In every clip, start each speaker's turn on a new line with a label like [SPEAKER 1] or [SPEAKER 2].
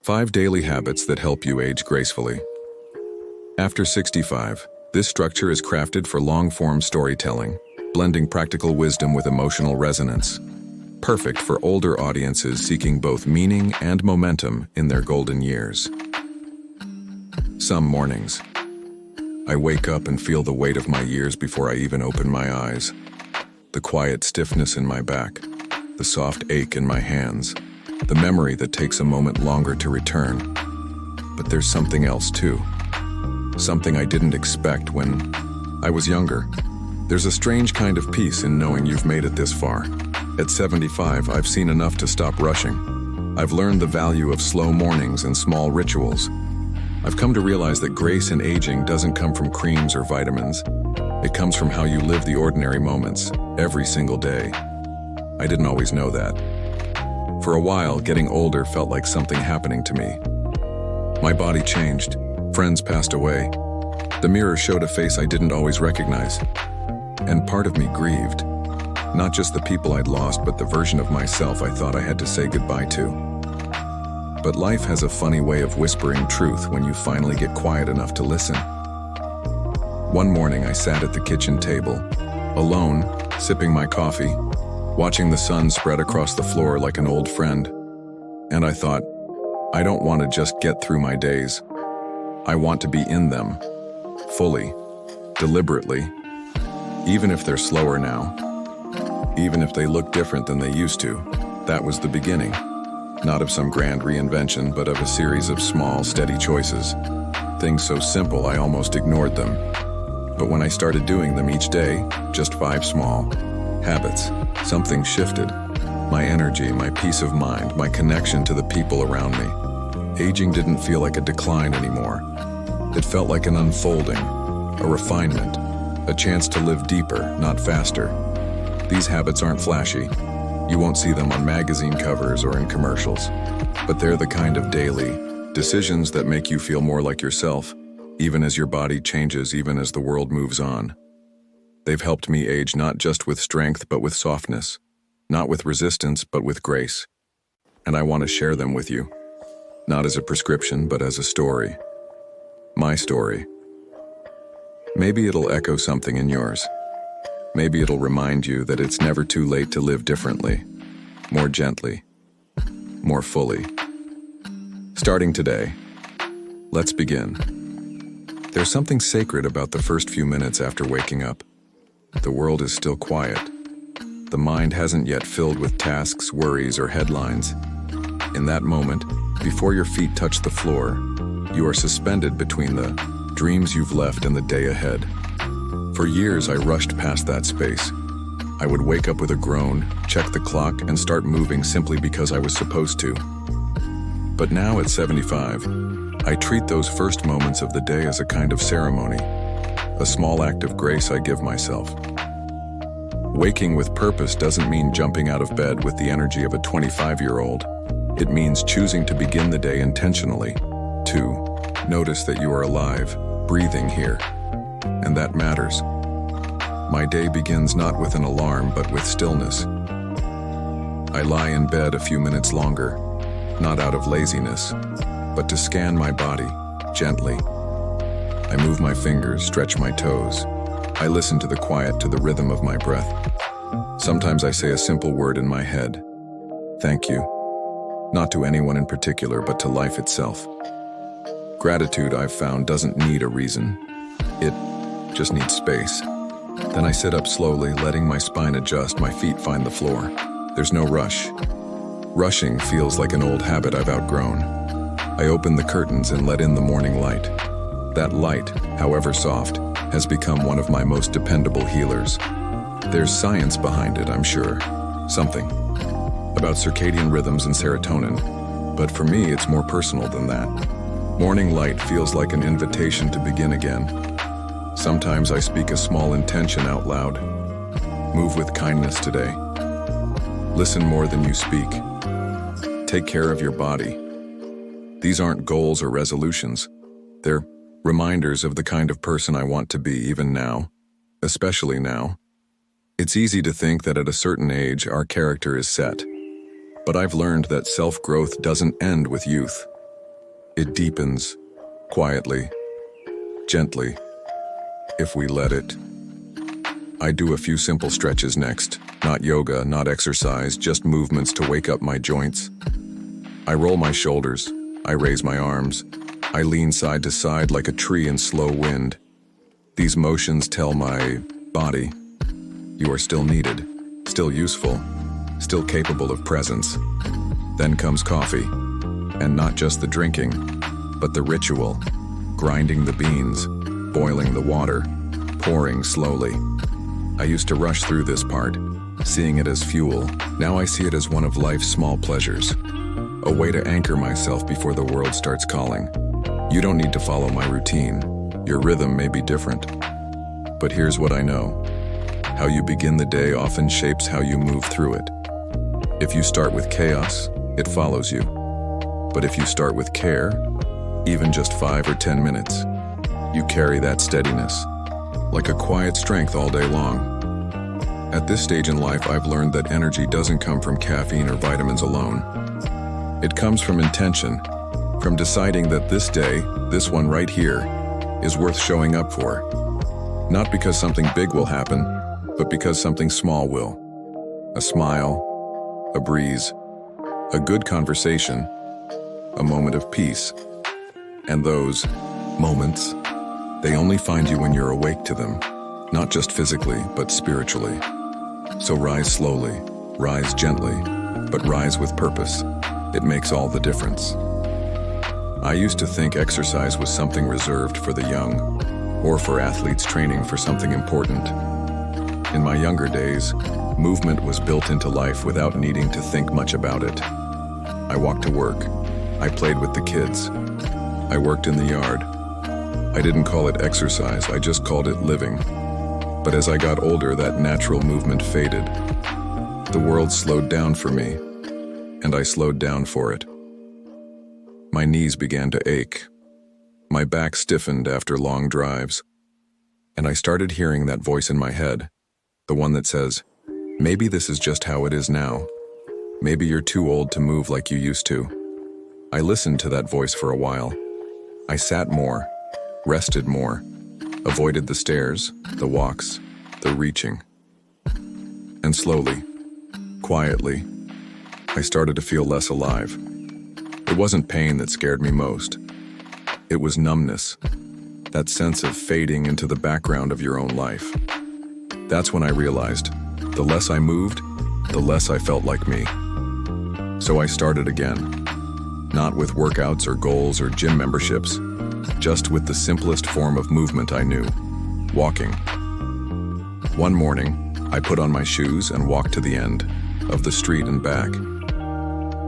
[SPEAKER 1] 5 daily habits that help you age gracefully. After 65, this structure is crafted for long-form storytelling, blending practical wisdom with emotional resonance. Perfect for older audiences seeking both meaning and momentum in their golden years. Some mornings, I wake up and feel the weight of my years before I even open my eyes. The quiet stiffness in my back, the soft ache in my hands, the memory that takes a moment longer to return. But there's something else too. Something I didn't expect when I was younger. There's a strange kind of peace in knowing you've made it this far. At 75, I've seen enough to stop rushing. I've learned the value of slow mornings and small rituals. I've come to realize that grace in aging doesn't come from creams or vitamins. It comes from how you live the ordinary moments, every single day. I didn't always know that. For a while, getting older felt like something happening to me. My body changed. Friends passed away. The mirror showed a face I didn't always recognize. And part of me grieved. Not just the people I'd lost, but the version of myself I thought I had to say goodbye to. But life has a funny way of whispering truth when you finally get quiet enough to listen. One morning I sat at the kitchen table, alone, sipping my coffee, watching the sun spread across the floor like an old friend. And I thought, I don't want to just get through my days. I want to be in them, fully, deliberately, even if they're slower now. Even if they look different than they used to. That was the beginning. Not of some grand reinvention, but of a series of small, steady choices. Things so simple I almost ignored them. But when I started doing them each day, just 5 small habits, something shifted. My energy, my peace of mind, my connection to the people around me. Aging didn't feel like a decline anymore. It felt like an unfolding, a refinement, a chance to live deeper, not faster. These habits aren't flashy. You won't see them on magazine covers or in commercials. But they're the kind of daily decisions that make you feel more like yourself, even as your body changes, even as the world moves on. They've helped me age not just with strength, but with softness. Not with resistance, but with grace. And I want to share them with you. Not as a prescription, but as a story. My story. Maybe it'll echo something in yours. Maybe it'll remind you that it's never too late to live differently, more gently, more fully. Starting today, let's begin. There's something sacred about the first few minutes after waking up. The world is still quiet. The mind hasn't yet filled with tasks, worries, or headlines. In that moment, before your feet touch the floor, you are suspended between the dreams you've left and the day ahead. For years, I rushed past that space. I would wake up with a groan, check the clock, and start moving simply because I was supposed to. But now at 75, I treat those first moments of the day as a kind of ceremony, a small act of grace I give myself. Waking with purpose doesn't mean jumping out of bed with the energy of a 25-year-old. It means choosing to begin the day intentionally, to notice that you are alive, breathing here. And that matters. My day begins not with an alarm, but with stillness. I lie in bed a few minutes longer, not out of laziness, but to scan my body, gently. I move my fingers, stretch my toes. I listen to the quiet, to the rhythm of my breath. Sometimes I say a simple word in my head. Thank you. Not to anyone in particular, but to life itself. Gratitude, I've found, doesn't need a reason. It just needs space. Then I sit up slowly, letting my spine adjust, my feet find the floor. There's no rush. Rushing feels like an old habit I've outgrown. I open the curtains and let in the morning light. That light, however soft, has become one of my most dependable healers. There's science behind it, I'm sure. Something. About circadian rhythms and serotonin. But for me, it's more personal than that. Morning light feels like an invitation to begin again. Sometimes I speak a small intention out loud. Move with kindness today. Listen more than you speak. Take care of your body. These aren't goals or resolutions. They're reminders of the kind of person I want to be even now, especially now. It's easy to think that at a certain age our character is set. But I've learned that self-growth doesn't end with youth. It deepens, quietly, gently, if we let it. I do a few simple stretches next. Not yoga, not exercise, just movements to wake up my joints. I roll my shoulders, I raise my arms, I lean side to side like a tree in slow wind. These motions tell my body, you are still needed, still useful, still capable of presence. Then comes coffee, and not just the drinking, but the ritual, grinding the beans, boiling the water, pouring slowly. I used to rush through this part, seeing it as fuel. Now I see it as one of life's small pleasures, a way to anchor myself before the world starts calling. You don't need to follow my routine. Your rhythm may be different. But here's what I know. How you begin the day often shapes how you move through it. If you start with chaos, it follows you. But if you start with care, even just 5 or 10 minutes, you carry that steadiness, like a quiet strength all day long. At this stage in life, I've learned that energy doesn't come from caffeine or vitamins alone. It comes from intention, from deciding that this day, this one right here, is worth showing up for. Not because something big will happen, but because something small will. A smile, a breeze, a good conversation, a moment of peace. And those moments, they only find you when you're awake to them, not just physically, but spiritually. So rise slowly, rise gently, but rise with purpose. It makes all the difference. I used to think exercise was something reserved for the young, or for athletes training for something important. In my younger days, movement was built into life without needing to think much about it. I walked to work. I played with the kids. I worked in the yard. I didn't call it exercise, I just called it living. But as I got older, that natural movement faded. The world slowed down for me, and I slowed down for it. My knees began to ache. My back stiffened after long drives. And I started hearing that voice in my head, the one that says, maybe this is just how it is now. Maybe you're too old to move like you used to. I listened to that voice for a while. I sat more, rested more, avoided the stairs, the walks, the reaching. And slowly, quietly, I started to feel less alive. It wasn't pain that scared me most. It was numbness, that sense of fading into the background of your own life. That's when I realized, the less I moved, the less I felt like me. So I started again. Not with workouts or goals or gym memberships, just with the simplest form of movement I knew, walking. One morning, I put on my shoes and walked to the end of the street and back.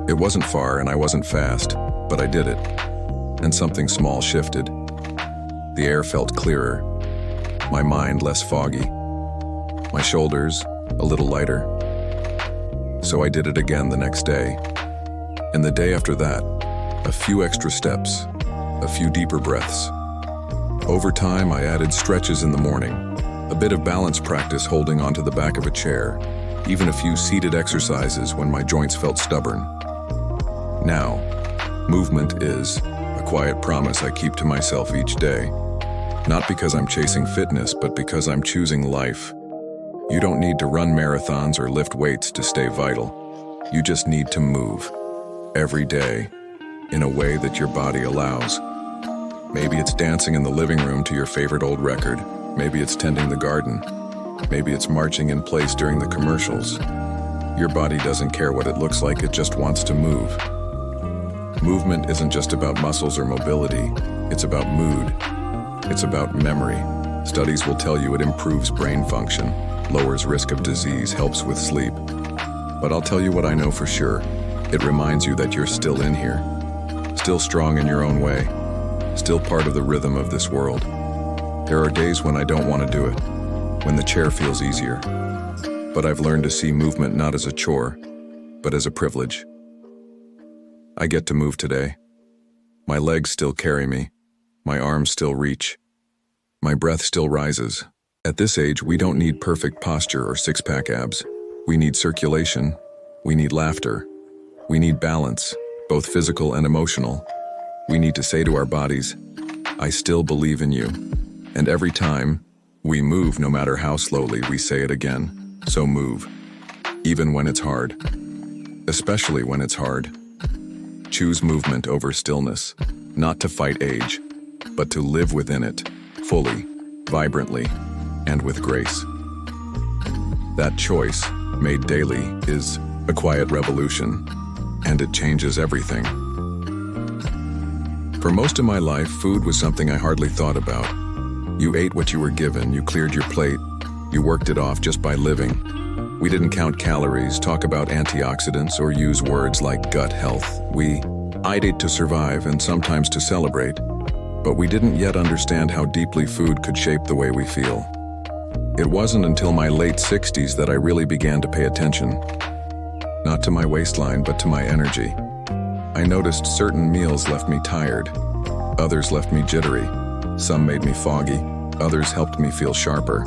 [SPEAKER 1] It wasn't far and I wasn't fast, but I did it. And something small shifted. The air felt clearer, my mind less foggy, my shoulders a little lighter. So I did it again the next day. And the day after that, a few extra steps, a few deeper breaths. Over time, I added stretches in the morning, a bit of balance practice holding onto the back of a chair, even a few seated exercises when my joints felt stubborn. Now, movement is a quiet promise I keep to myself each day. Not because I'm chasing fitness, but because I'm choosing life. You don't need to run marathons or lift weights to stay vital. You just need to move, every day, in a way that your body allows. Maybe it's dancing in the living room to your favorite old record. Maybe it's tending the garden. Maybe it's marching in place during the commercials. Your body doesn't care what it looks like, it just wants to move. Movement isn't just about muscles or mobility, it's about mood. It's about memory. Studies will tell you it improves brain function, lowers risk of disease, helps with sleep. But I'll tell you what I know for sure. It reminds you that you're still in here, still strong in your own way, still part of the rhythm of this world. There are days when I don't want to do it, when the chair feels easier. But I've learned to see movement not as a chore, but as a privilege. I get to move today. My legs still carry me. My arms still reach. My breath still rises. At this age, we don't need perfect posture or six-pack abs. We need circulation. We need laughter. We need balance, both physical and emotional. We need to say to our bodies, I still believe in you. And every time we move, no matter how slowly, we say it again. So move, even when it's hard, especially when it's hard. Choose movement over stillness, not to fight age, but to live within it, fully, vibrantly, and with grace. That choice, made daily, is a quiet revolution, and it changes everything. For most of my life, food was something I hardly thought about. You ate what you were given, you cleared your plate, you worked it off just by living. We didn't count calories, talk about antioxidants, or use words like gut health. I ate to survive and sometimes to celebrate, but we didn't yet understand how deeply food could shape the way we feel. It wasn't until my late 60s that I really began to pay attention. Not to my waistline, but to my energy. I noticed certain meals left me tired. Others left me jittery. Some made me foggy. Others helped me feel sharper.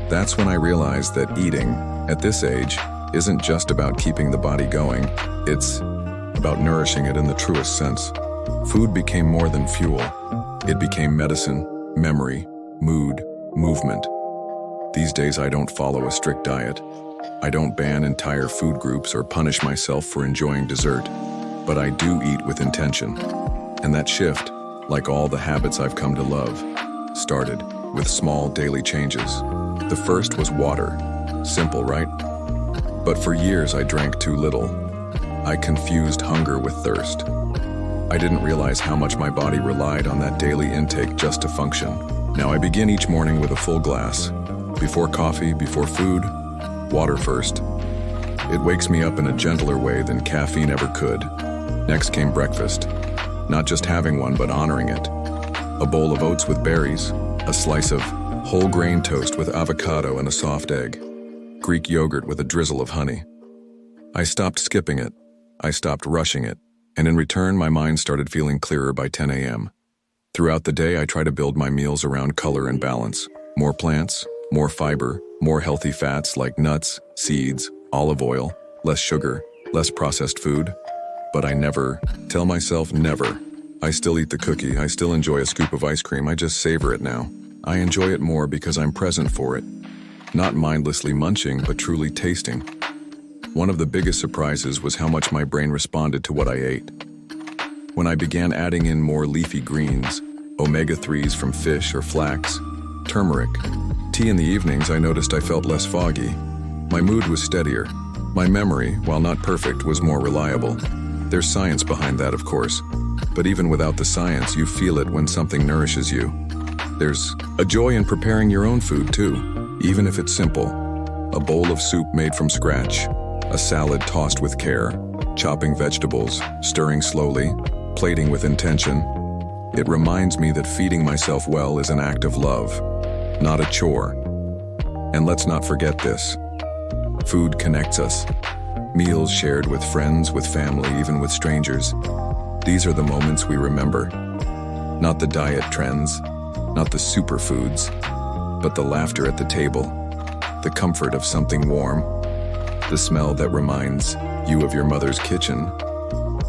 [SPEAKER 1] That's when I realized that eating, at this age, isn't just about keeping the body going. It's about nourishing it in the truest sense. Food became more than fuel. It became medicine, memory, mood, movement. These days I don't follow a strict diet. I don't ban entire food groups or punish myself for enjoying dessert, but I do eat with intention. And that shift, like all the habits I've come to love, started with small daily changes. The first was water. Simple, right? But for years I drank too little. I confused hunger with thirst. I didn't realize how much my body relied on that daily intake just to function. Now I begin each morning with a full glass. Before coffee, before food, water first. It wakes me up in a gentler way than caffeine ever could. Next came breakfast. Not just having one, but honoring it. A bowl of oats with berries, a slice of whole grain toast with avocado and a soft egg, Greek yogurt with a drizzle of honey. I stopped skipping it. I stopped rushing it. And in return, my mind started feeling clearer by 10 a.m. Throughout the day, I try to build my meals around color and balance. More plants, more fiber, more healthy fats like nuts, seeds, olive oil, less sugar, less processed food. But I never, tell myself never. I still eat the cookie, I still enjoy a scoop of ice cream, I just savor it now. I enjoy it more because I'm present for it. Not mindlessly munching, but truly tasting. One of the biggest surprises was how much my brain responded to what I ate. When I began adding in more leafy greens, omega-3s from fish or flax, turmeric, tea in the evenings, I noticed I felt less foggy. My mood was steadier. My memory, while not perfect, was more reliable. There's science behind that, of course. But even without the science, you feel it when something nourishes you. There's a joy in preparing your own food, too, even if it's simple. A bowl of soup made from scratch, a salad tossed with care, chopping vegetables, stirring slowly, plating with intention. It reminds me that feeding myself well is an act of love, not a chore. And let's not forget this. Food connects us. Meals shared with friends, with family, even with strangers. These are the moments we remember. Not the diet trends, not the superfoods, but the laughter at the table, the comfort of something warm, the smell that reminds you of your mother's kitchen.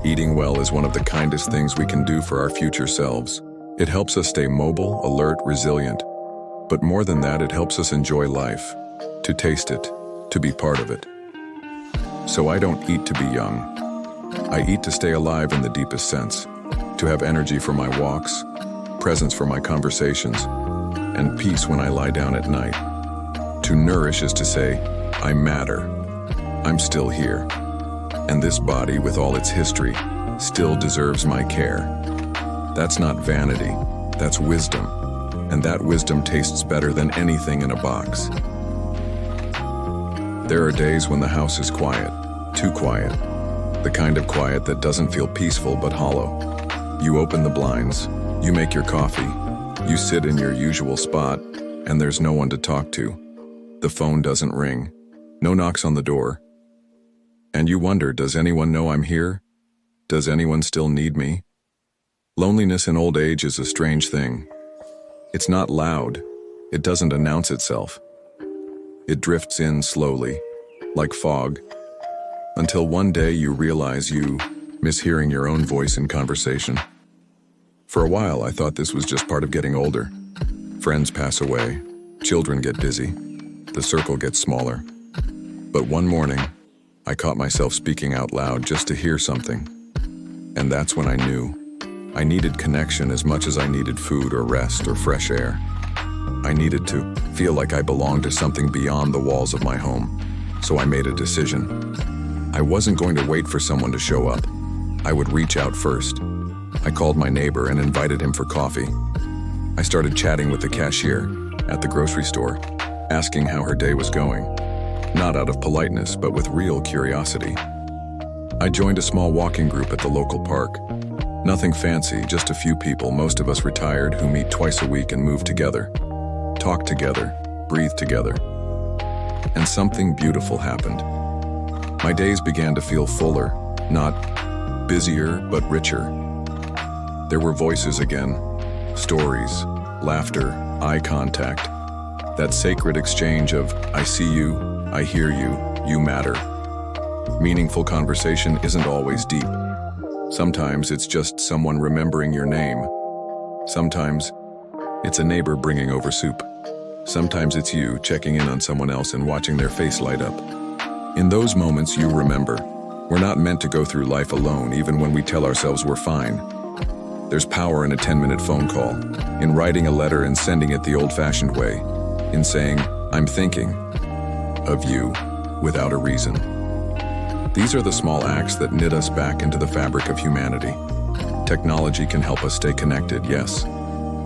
[SPEAKER 1] Eating well is one of the kindest things we can do for our future selves. It helps us stay mobile, alert, resilient. But more than that, it helps us enjoy life, to taste it, to be part of it. So I don't eat to be young. I eat to stay alive in the deepest sense, to have energy for my walks, presence for my conversations, and peace when I lie down at night. To nourish is to say, I matter. I'm still here. And this body, with all its history, still deserves my care. That's not vanity, that's wisdom. And that wisdom tastes better than anything in a box. There are days when the house is quiet, too quiet. The kind of quiet that doesn't feel peaceful but hollow. You open the blinds, you make your coffee, you sit in your usual spot, and there's no one to talk to. The phone doesn't ring, no knocks on the door. And you wonder, does anyone know I'm here? Does anyone still need me? Loneliness in old age is a strange thing. It's not loud. It doesn't announce itself. It drifts in slowly, like fog, until one day you realize you miss hearing your own voice in conversation. For a while, I thought this was just part of getting older. Friends pass away, children get busy, the circle gets smaller. But one morning, I caught myself speaking out loud just to hear something. And that's when I knew. I needed connection as much as I needed food or rest or fresh air. I needed to feel like I belonged to something beyond the walls of my home. So I made a decision. I wasn't going to wait for someone to show up. I would reach out first. I called my neighbor and invited him for coffee. I started chatting with the cashier at the grocery store, asking how her day was going. Not out of politeness, but with real curiosity. I joined a small walking group at the local park. Nothing fancy, just a few people, most of us retired, who meet twice a week and move together. Talk together, breathe together. And something beautiful happened. My days began to feel fuller, not busier, but richer. There were voices again, stories, laughter, eye contact. That sacred exchange of, I see you, I hear you, you matter. Meaningful conversation isn't always deep. Sometimes it's just someone remembering your name. Sometimes it's a neighbor bringing over soup. Sometimes it's you checking in on someone else and watching their face light up. In those moments, you remember, we're not meant to go through life alone, even when we tell ourselves we're fine. There's power in a 10-minute phone call, in writing a letter and sending it the old-fashioned way, in saying, I'm thinking of you without a reason. These are the small acts that knit us back into the fabric of humanity. Technology can help us stay connected, yes,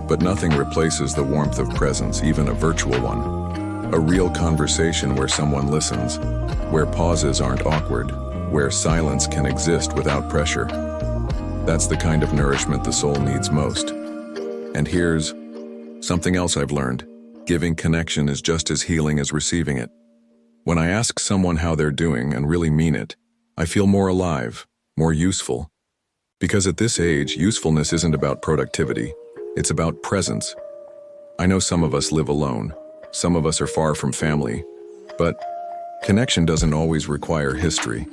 [SPEAKER 1] but nothing replaces the warmth of presence, even a virtual one. A real conversation where someone listens, where pauses aren't awkward, where silence can exist without pressure. That's the kind of nourishment the soul needs most. And here's something else I've learned. Giving connection is just as healing as receiving it. When I ask someone how they're doing and really mean it, I feel more alive, more useful. Because at this age, usefulness isn't about productivity, it's about presence. I know some of us live alone, some of us are far from family, but connection doesn't always require history.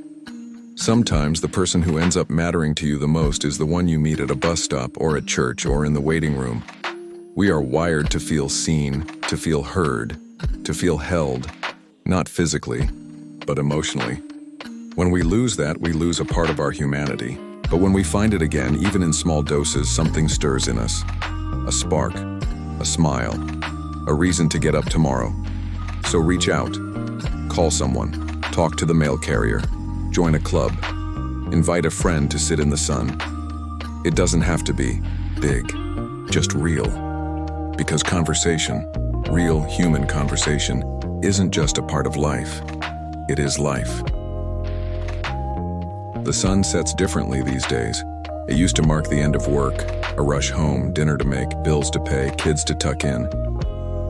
[SPEAKER 1] Sometimes the person who ends up mattering to you the most is the one you meet at a bus stop or at church or in the waiting room. We are wired to feel seen, to feel heard, to feel held, not physically, but emotionally. When we lose that, we lose a part of our humanity. But when we find it again, even in small doses, something stirs in us. A spark, a smile, a reason to get up tomorrow. So reach out, call someone, talk to the mail carrier, join a club, invite a friend to sit in the sun. It doesn't have to be big, just real. Because conversation, real human conversation, isn't just a part of life, it is life. The sun sets differently these days. It used to mark the end of work, a rush home, dinner to make, bills to pay, kids to tuck in.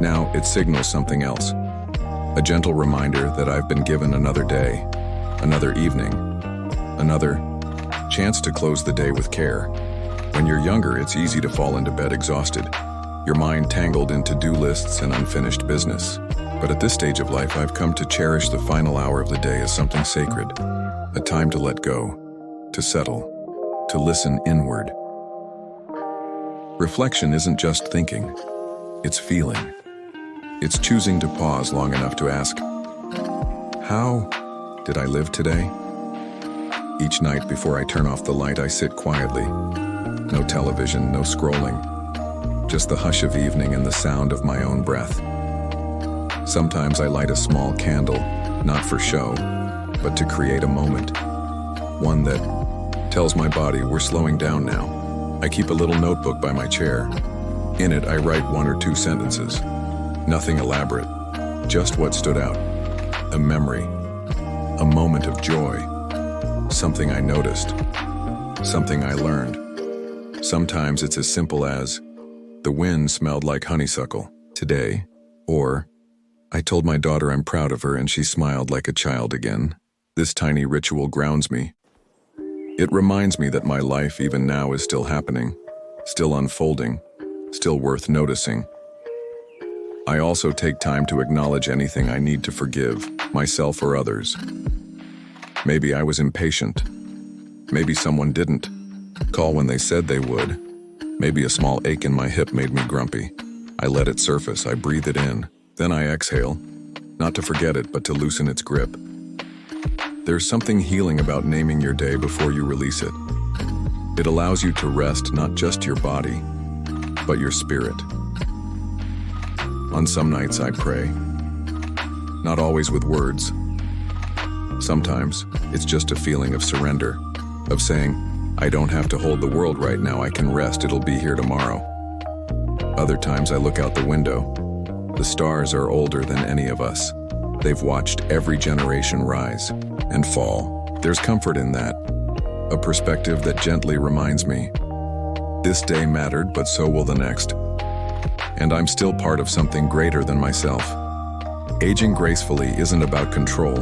[SPEAKER 1] Now it signals something else. A gentle reminder that I've been given another day, another evening, another chance to close the day with care. When you're younger, it's easy to fall into bed exhausted, your mind tangled in to-do lists and unfinished business. But at this stage of life, I've come to cherish the final hour of the day as something sacred, a time to let go, to settle, to listen inward. Reflection isn't just thinking, it's feeling. It's choosing to pause long enough to ask, how did I live today? Each night before I turn off the light, I sit quietly. No television, no scrolling. Just the hush of evening and the sound of my own breath. Sometimes I light a small candle, not for show, but to create a moment. One that tells my body we're slowing down now. I keep a little notebook by my chair. In it, I write 1 or 2 sentences. Nothing elaborate, just what stood out. A memory, a moment of joy, something I noticed, something I learned. Sometimes it's as simple as, the wind smelled like honeysuckle today, or I told my daughter I'm proud of her and she smiled like a child again. This tiny ritual grounds me. It reminds me that my life even now is still happening, still unfolding, still worth noticing. I also take time to acknowledge anything I need to forgive, myself or others. Maybe I was impatient. Maybe someone didn't call when they said they would. Maybe a small ache in my hip made me grumpy. I let it surface, I breathe it in, then I exhale, not to forget it, but to loosen its grip. There's something healing about naming your day before you release it. It allows you to rest not just your body, but your spirit. On some nights I pray, not always with words. Sometimes it's just a feeling of surrender, of saying, I don't have to hold the world right now, I can rest, it'll be here tomorrow. Other times I look out the window. The stars are older than any of us. They've watched every generation rise and fall. There's comfort in that, a perspective that gently reminds me, this day mattered, but so will the next. And I'm still part of something greater than myself. Aging gracefully isn't about control.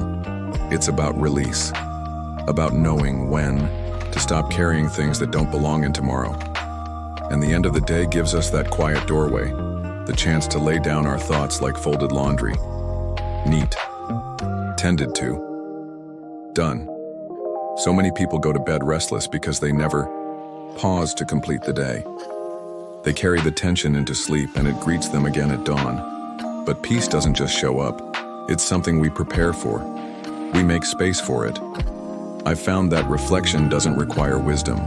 [SPEAKER 1] It's about release, about knowing when to stop carrying things that don't belong in tomorrow. And the end of the day gives us that quiet doorway, the chance to lay down our thoughts like folded laundry. Neat, tended to, done. So many people go to bed restless because they never pause to complete the day. They carry the tension into sleep and it greets them again at dawn. But peace doesn't just show up. It's something we prepare for. We make space for it. I've found that reflection doesn't require wisdom.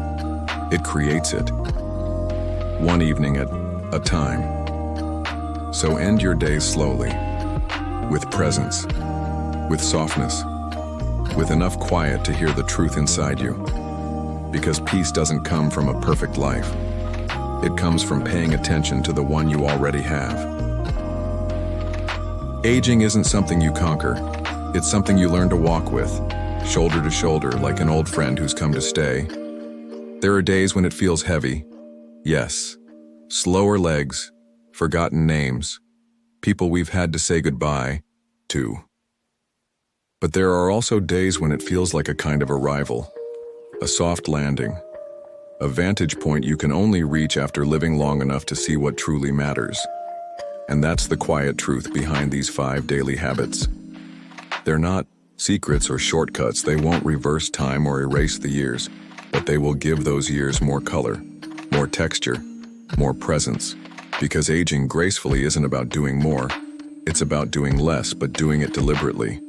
[SPEAKER 1] It creates it. One evening at a time. So end your days slowly, with presence, with softness, with enough quiet to hear the truth inside you. Because peace doesn't come from a perfect life. It comes from paying attention to the one you already have. Aging isn't something you conquer. It's something you learn to walk with, shoulder to shoulder, like an old friend who's come to stay. There are days when it feels heavy. Yes, slower legs, forgotten names, people we've had to say goodbye to. But there are also days when it feels like a kind of arrival, a soft landing, a vantage point you can only reach after living long enough to see what truly matters. And that's the quiet truth behind these 5 daily habits. They're not secrets or shortcuts. They won't reverse time or erase the years, but they will give those years more color, more texture, more presence. Because aging gracefully isn't about doing more. It's about doing less, but doing it deliberately.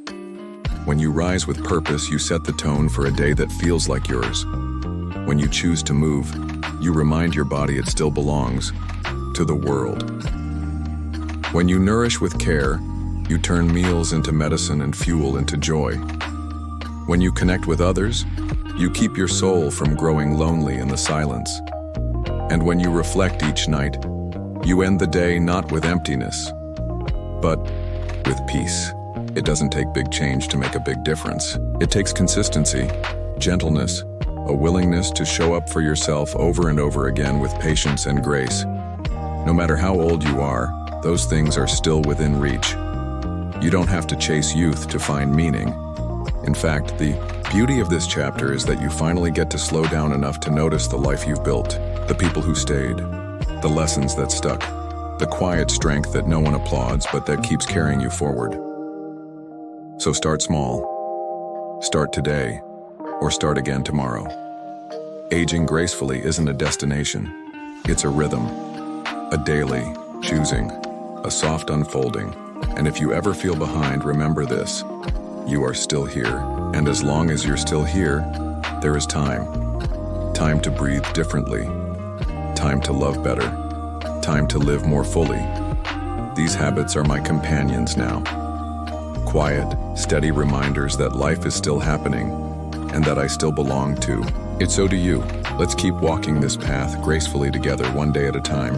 [SPEAKER 1] When you rise with purpose, you set the tone for a day that feels like yours. When you choose to move, you remind your body it still belongs to the world. When you nourish with care, you turn meals into medicine and fuel into joy. When you connect with others, you keep your soul from growing lonely in the silence. And when you reflect each night, you end the day not with emptiness, but with peace. It doesn't take big change to make a big difference. It takes consistency, gentleness, a willingness to show up for yourself over and over again with patience and grace. No matter how old you are, those things are still within reach. You don't have to chase youth to find meaning. In fact, the beauty of this chapter is that you finally get to slow down enough to notice the life you've built, the people who stayed, the lessons that stuck, the quiet strength that no one applauds but that keeps carrying you forward. So start small. Start today, or start again tomorrow. Aging gracefully isn't a destination. It's a rhythm, a daily choosing, a soft unfolding. And if you ever feel behind, remember this: you are still here. And as long as you're still here, there is time. Time to breathe differently. Time to love better. Time to live more fully. These habits are my companions now. Quiet, steady reminders that life is still happening and that I still belong to. So do you. Let's keep walking this path gracefully together, one day at a time.